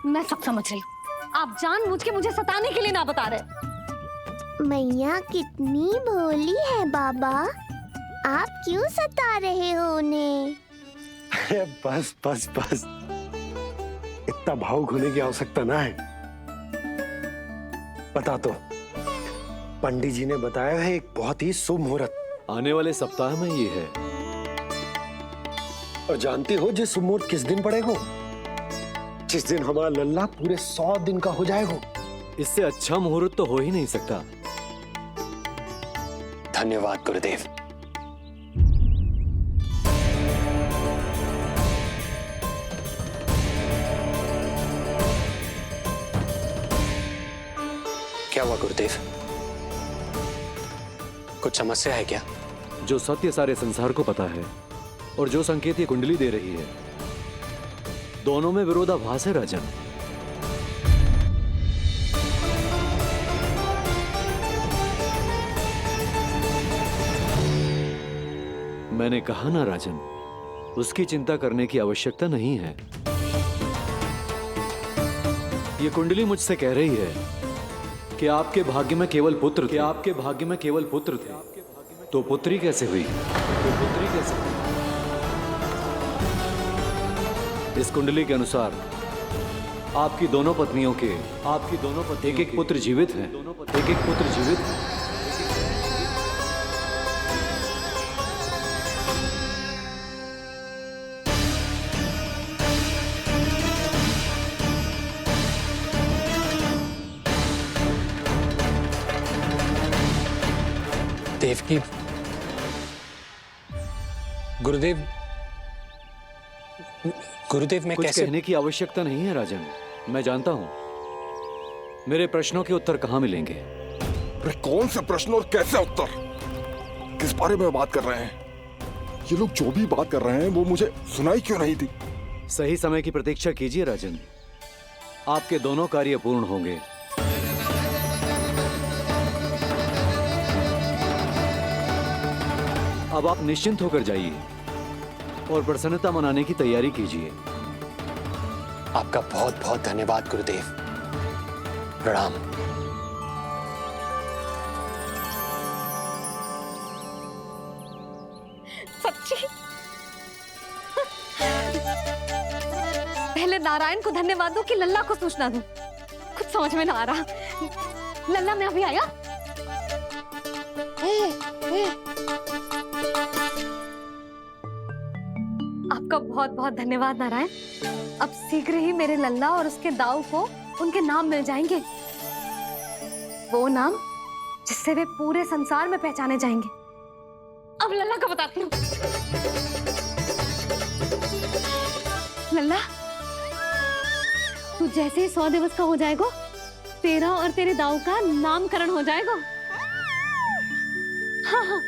मैं सब समझ रही हूँ, आप जानबूझ के मुझे सताने के लिए ना बता रहे। मैया कितनी भोली है बाबा, आप क्यों सता रहे हो उन्हें? बस बस बस, इतना भावुक होने की आवश्यकता ना है। बता तो, पंडित जी ने बताया है एक बहुत ही शुभ मुहूर्त आने वाले सप्ताह में ये है। और जानते हो जिस मुहूर्त किस दिन पड़ेगा? जिस दिन हमारा लल्ला पूरे 100 दिन का हो जाएगा। इससे अच्छा मुहूर्त तो हो ही नहीं सकता। धन्यवाद गुरुदेव। क्या हुआ गुरुदेव? कुछ समस्या है क्या? जो सत्य सारे संसार को पता है और जो संकेत ये कुंडली दे रही है, दोनों में विरोधाभास है राजन। मैंने कहा ना राजन, उसकी चिंता करने की आवश्यकता नहीं है। ये कुंडली मुझसे कह रही है कि आपके भाग्य में केवल पुत्र थे। आपके भाग्य में केवल पुत्र थे, तो पुत्री कैसे हुई? तो पुत्री कैसे हुई? इस कुंडली के अनुसार आपकी दोनों पत्नियों के एक एक पुत्र जीवित हैं। एक एक पुत्र जीवित हैं। देवकी, गुरुदेव, गुरुदेव मैं कुछ कैसे? कहने की आवश्यकता नहीं है राजन, मैं जानता हूं मेरे प्रश्नों के उत्तर कहां मिलेंगे। अरे कौन से प्रश्न और कैसे उत्तर? किस बारे में बात कर रहे हैं? ये लोग जो भी बात कर रहे हैं वो मुझे सुनाई क्यों नहीं दी? सही समय की प्रतीक्षा कीजिए राजन, आपके दोनों कार्य पूर्ण होंगे। अब आप निश्चिंत होकर जाइए और प्रसन्नता मनाने की तैयारी कीजिए। आपका बहुत बहुत धन्यवाद गुरुदेव। प्रणाम। सच्ची? पहले नारायण को धन्यवाद दूं कि लल्ला को सूचना दूं? कुछ समझ में ना आ रहा। लल्ला मैं अभी आया। आपका बहुत बहुत धन्यवाद नारायण। अब शीघ्र ही मेरे लल्ला और उसके दाऊ को उनके नाम मिल जाएंगे, वो नाम जिससे वे पूरे संसार में पहचाने जाएंगे। अब लल्ला का बताती हूँ। लल्ला, तू जैसे ही 100 दिवस का हो जाएगा, तेरा और तेरे दाऊ का नामकरण हो जाएगा। हाँ हाँ,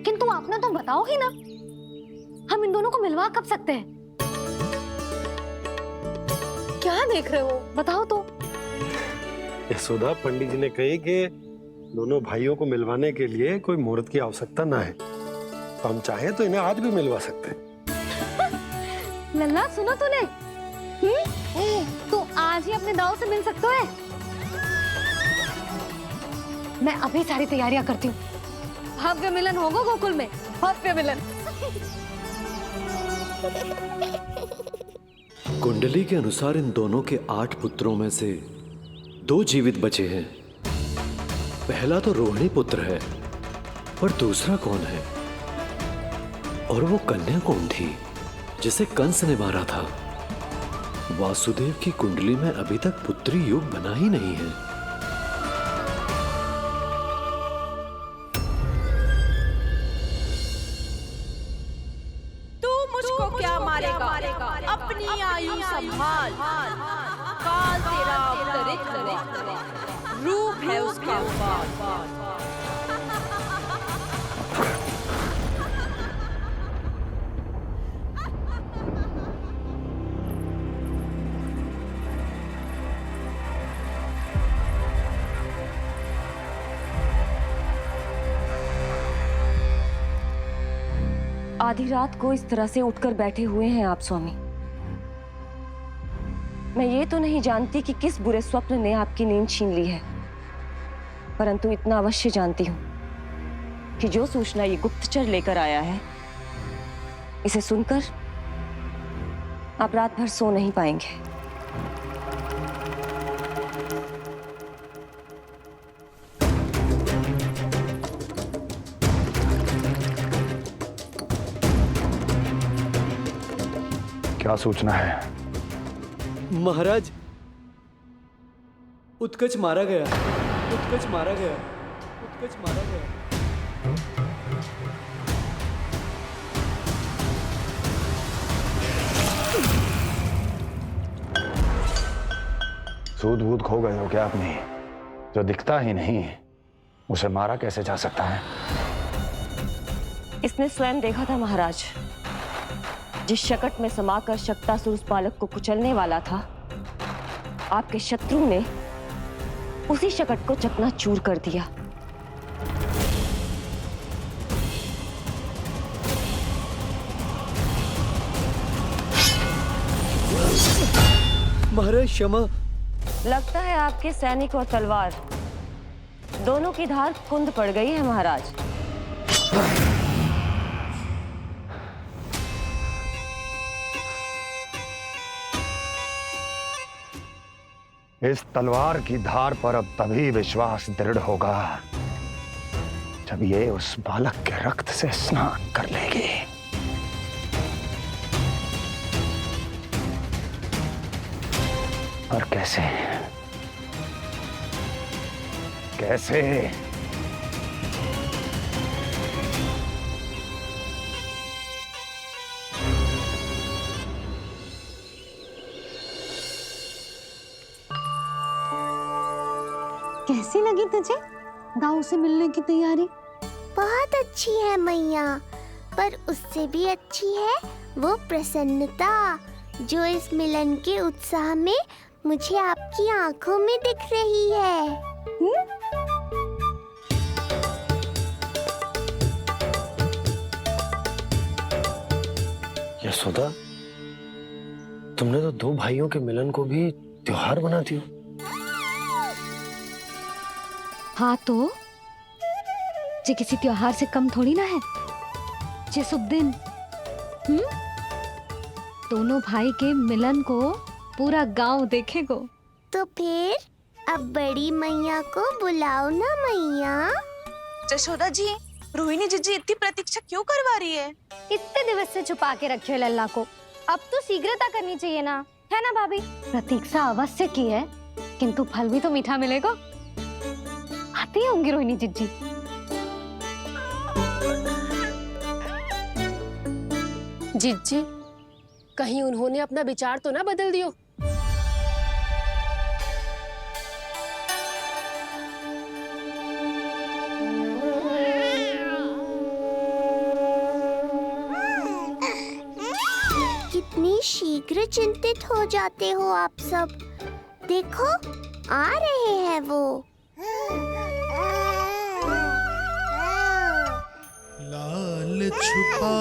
किंतु आपने तो बताओ ही ना, हम इन दोनों को मिलवा कब सकते हैं? क्या देख रहे हो, बताओ तो। यशोदा, पंडित जी ने कही कि दोनों भाइयों को मिलवाने के लिए कोई मुहूर्त की आवश्यकता ना है, तो हम चाहे तो इन्हें आज भी मिलवा सकते हैं। लल्ला सुनो तूने, तू आज ही अपने दाऊ से मिल सकते है। मैं अभी सारी तैयारियां करती हूँ, भव्य मिलन होगा गोकुल में, भव्य मिलन। कुंडली के अनुसार इन दोनों के 8 पुत्रों में से 2 जीवित बचे हैं। पहला तो रोहिणी पुत्र है, पर दूसरा कौन है? और वो कन्या कौन थी जिसे कंस ने मारा था? वासुदेव की कुंडली में अभी तक पुत्री योग बना ही नहीं है। तू मुझको क्या मारेगा? अपनी आयु संभाल, काल तेरा अवतरित करे, रूप है उसका बाल। आधी रात को इस तरह से उठकर बैठे हुए हैं आप स्वामी। मैं ये तो नहीं जानती कि किस बुरे स्वप्न ने आपकी नींद छीन ली है, परंतु इतना अवश्य जानती हूँ कि जो सूचना ये गुप्तचर लेकर आया है, इसे सुनकर आप रात भर सो नहीं पाएंगे। क्या सूचना है? महाराज, उत्कच मारा गया, उत्कच मारा गया, उत्कच मारा गया। सूद वूद खो गए हो क्या अपनी? जो दिखता ही नहीं उसे मारा कैसे जा सकता है? इसने स्वयं देखा था महाराज, जिस शकट में समाकर शक्तासुर उस बालक को कुचलने वाला था, आपके शत्रु ने उसी शकट को चकनाचूर कर दिया। महाराज क्षमा। लगता है आपके सैनिक और तलवार दोनों की धार कुंद पड़ गई है महाराज। इस तलवार की धार पर अब तभी विश्वास दृढ़ होगा जब ये उस बालक के रक्त से स्नान कर लेगी। और कैसे? कैसे? कैसी लगी तुझे दाऊ से मिलने की तैयारी? बहुत अच्छी है मैया, पर उससे भी अच्छी है वो प्रसन्नता जो इस मिलन के उत्साह में मुझे आपकी आंखों में दिख रही है। यशोदा, तुमने तो 2 भाइयों के मिलन को भी त्योहार बना दिया। हाँ तो जे किसी त्योहार से कम थोड़ी ना है। जे शुभ दिन दोनों भाई के मिलन को पूरा गांव देखेगो। तो फिर अब बड़ी मैया को बुलाओ ना मैया। जशोदा जी, रोहिणी जीजी इतनी प्रतीक्षा क्यों करवा रही है? इतने दिवस से छुपा के रखे हो लल्ला को, अब तो शीघ्रता करनी चाहिए ना, है ना भाभी? प्रतीक्षा अवश्य की है, किंतु फल भी तो मीठा मिलेगा। आती होंगी रोहिणी जीजी। जीजी, कहीं उन्होंने अपना विचार तो ना बदल दियो। कितनी शीघ्र चिंतित हो जाते हो आप सब। देखो आ रहे हैं वो। लाल छुपा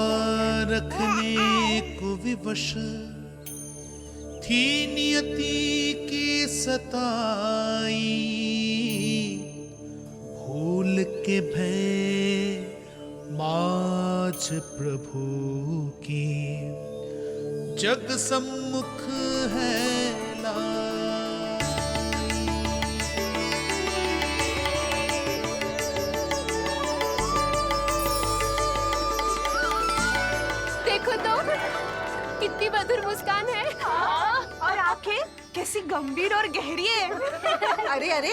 रखने को विवश थी नियति की सताई, भूल के भय माज प्रभु की जग सम्मुख है देखो तो कितनी मधुर मुस्कान है। और आंखें कैसी गंभीर और गहरी है। अरे अरे,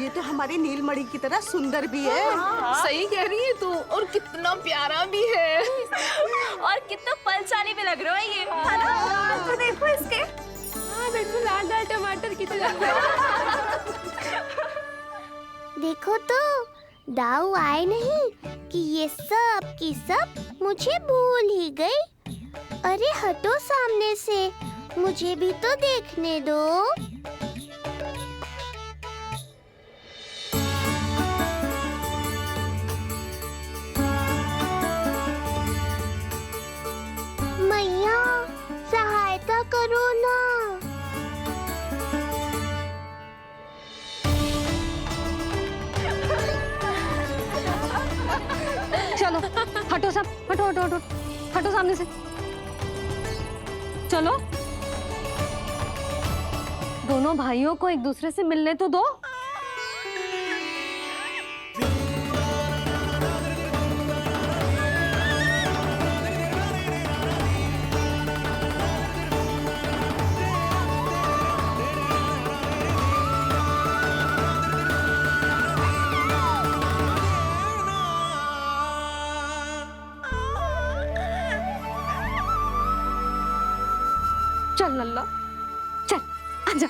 ये तो हमारी नीलमणि की तरह सुंदर भी है। सही कह रही है तू, और कितना प्यारा भी है। और कितना बलशाली भी लग रहा है ये, है ना? तो देखो इसके। हाँ बिल्कुल लाल लाल टमाटर की तरह। देखो तो दाऊ आए नहीं कि ये सब की सब मुझे भूल ही गई। अरे हटो सामने से, मुझे भी तो देखने दो। मैया सहायता करो ना। चलो हटो सब, हटो हटो हटो, हटो सामने से। चलो दोनों भाइयों को एक दूसरे से मिलने तो दो। चल लल्ला, चल आजा।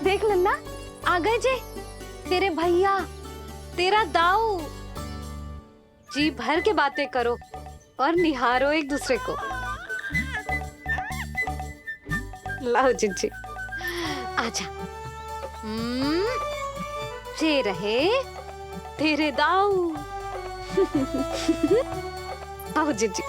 देख लल्ला, आ गए जे तेरे भैया, तेरा दाऊ। जी भर के बातें करो और निहारो एक दूसरे को। लाओ जिज्जी, आजा। ये रहे तेरे दाऊ। आओ जिज्जी।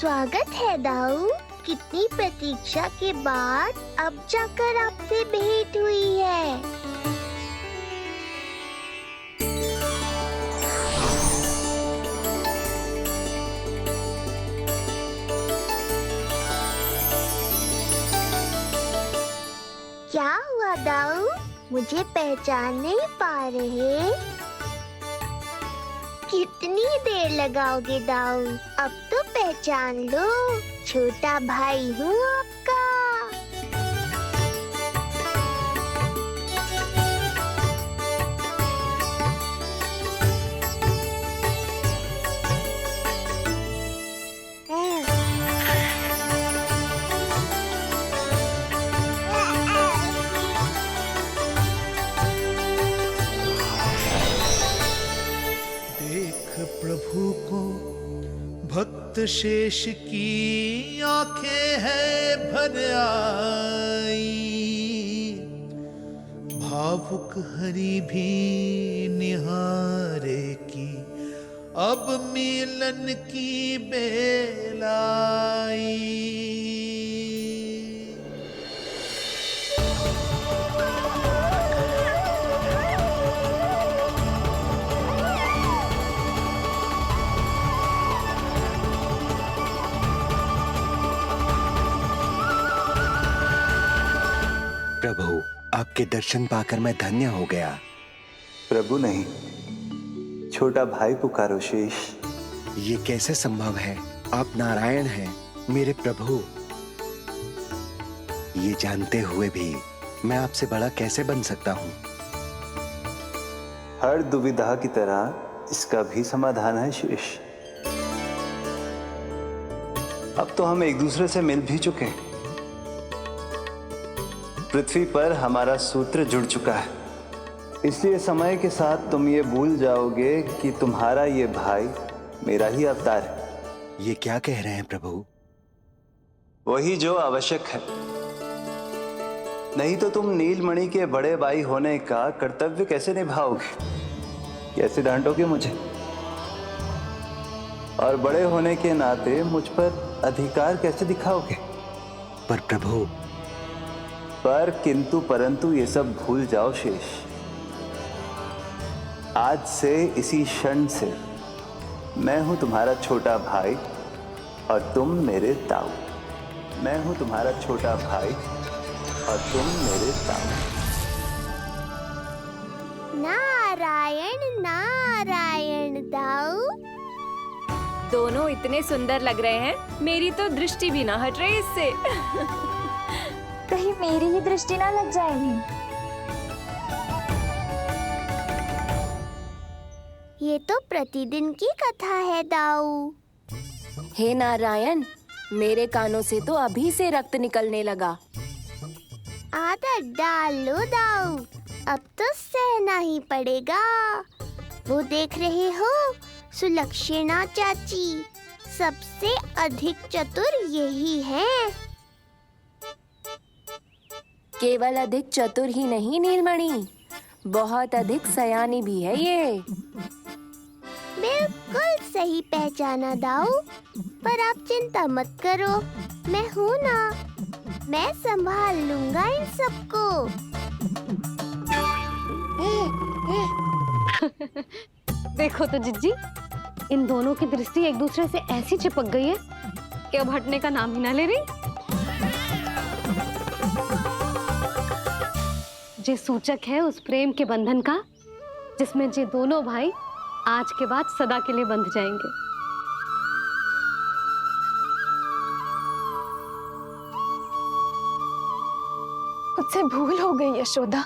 स्वागत है दाऊ। कितनी प्रतीक्षा के बाद अब जाकर आपसे भेंट हुई है। क्या हुआ दाऊ, मुझे पहचान नहीं पा रहे? कितनी देर लगाओगे दाऊ? अब तो पहचान लो, छोटा भाई हूँ आपका। प्रभु को भक्त शेष की आंखें है भर आई, भावुक हरि भी निहारे की अब मिलन की बेलाई। प्रभु, आपके दर्शन पाकर मैं धन्य हो गया। प्रभु नहीं, छोटा भाई पुकारो शेष। ये कैसे संभव है? आप नारायण हैं, मेरे प्रभु। ये जानते हुए भी मैं आपसे बड़ा कैसे बन सकता हूँ? हर दुविधा की तरह इसका भी समाधान है शेष। अब तो हम एक दूसरे से मिल भी चुके हैं। पृथ्वी पर हमारा सूत्र जुड़ चुका है, इसलिए समय के साथ तुम ये भूल जाओगे कि तुम्हारा ये भाई मेरा ही अवतार है। ये क्या कह रहे हैं प्रभु? वही जो आवश्यक है। नहीं तो तुम नीलमणि के बड़े भाई होने का कर्तव्य कैसे निभाओगे? कैसे डांटोगे मुझे? और बड़े होने के नाते मुझ पर अधिकार कैसे दिखाओगे? पर प्रभु। पर किंतु परंतु ये सब भूल जाओ शेष। आज से इसी क्षण से मैं हूं तुम्हारा छोटा भाई और तुम मेरे ताऊ। मैं हूं तुम्हारा छोटा भाई और तुम मेरे ताऊ। नारायण नारायण दाऊ। दोनों इतने सुंदर लग रहे हैं, मेरी तो दृष्टि भी ना हट रही इससे। कहीं मेरी ही दृष्टि ना लग जाएगी। ये तो प्रतिदिन की कथा है दाऊ। हे नारायण, मेरे कानों से तो अभी से रक्त निकलने लगा। आदत डाल लो दाऊ, अब तो सहना ही पड़ेगा। वो देख रहे हो, सुलक्षणा चाची सबसे अधिक चतुर यही है। केवल अधिक चतुर ही नहीं नीलमणि, बहुत अधिक सयानी भी है ये। बिल्कुल सही पहचाना दाऊ, पर आप चिंता मत करो, मैं हूँ ना, मैं संभाल लूंगा इन सबको। देखो तो जिज्जी, इन दोनों की दृष्टि एक दूसरे से ऐसी चिपक गई है कि अब हटने का नाम ही ना ले रही। ये सूचक है उस प्रेम के बंधन का जिसमें ये दोनों भाई आज के बाद सदा के लिए बंध जाएंगे। मुझसे भूल हो गई यशोदा,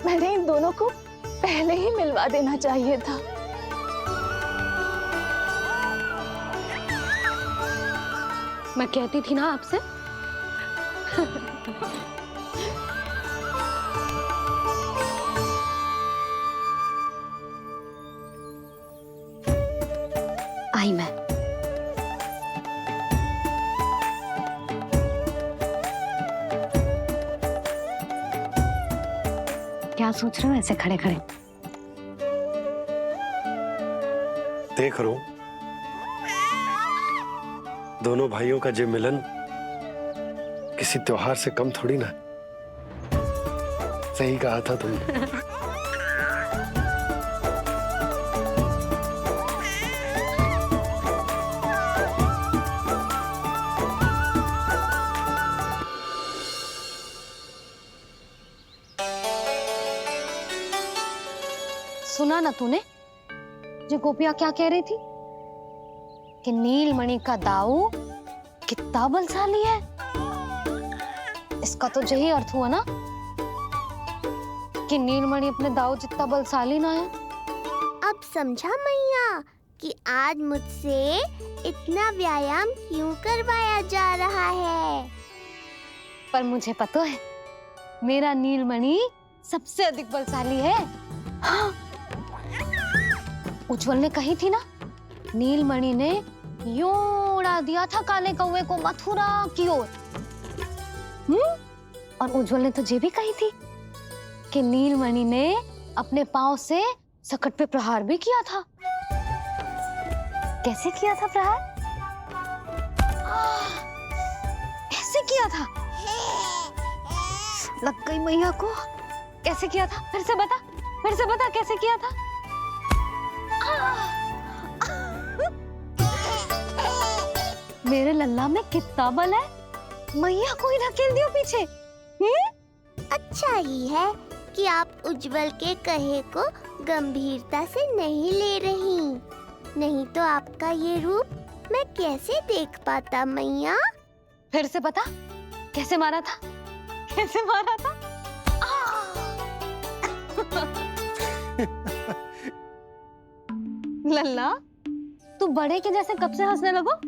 मैंने इन दोनों को पहले ही मिलवा देना चाहिए था। मैं कहती थी ना आपसे। आई मैं। क्या सोच रहे हो ऐसे खड़े खड़े? देख रहा हूं दोनों भाइयों का ये मिलन किसी त्योहार से कम थोड़ी ना। सही कहा था तुमने। सुना ना तूने जो गोपिया क्या कह रही थी कि नीलमणि का दाऊ कितना बलशाली है। इसका तो यही अर्थ हुआ ना कि नीलमणि अपने दाऊ जितना बलशाली ना है। अब समझा मैया कि आज मुझसे इतना व्यायाम क्यों करवाया जा रहा है। पर मुझे पता है मेरा नीलमणि सबसे अधिक बलशाली है। हाँ। उज्जवल ने कही थी ना, नीलमणि ने यूं उड़ा दिया था काले कौवे को मथुरा की ओर। और उज्जवल ने तो ये भी कही थी कि नीलमणि ने अपने पांव से सकट पे प्रहार भी किया था। कैसे किया था प्रहार? ऐसे किया था। लग गई मैया को। कैसे किया था? फिर से बता कैसे किया था? मेरे लल्ला में कितना बल है। मैया को ही धकेल दियो पीछे। अच्छा ही है कि आप उज्जवल के कहे को गंभीरता से नहीं ले रही, नहीं तो आपका ये रूप मैं कैसे देख पाता मैया। फिर से बता कैसे मारा था? कैसे मारा था? लल्ला, तू बड़े के जैसे कब से हंसने लगो?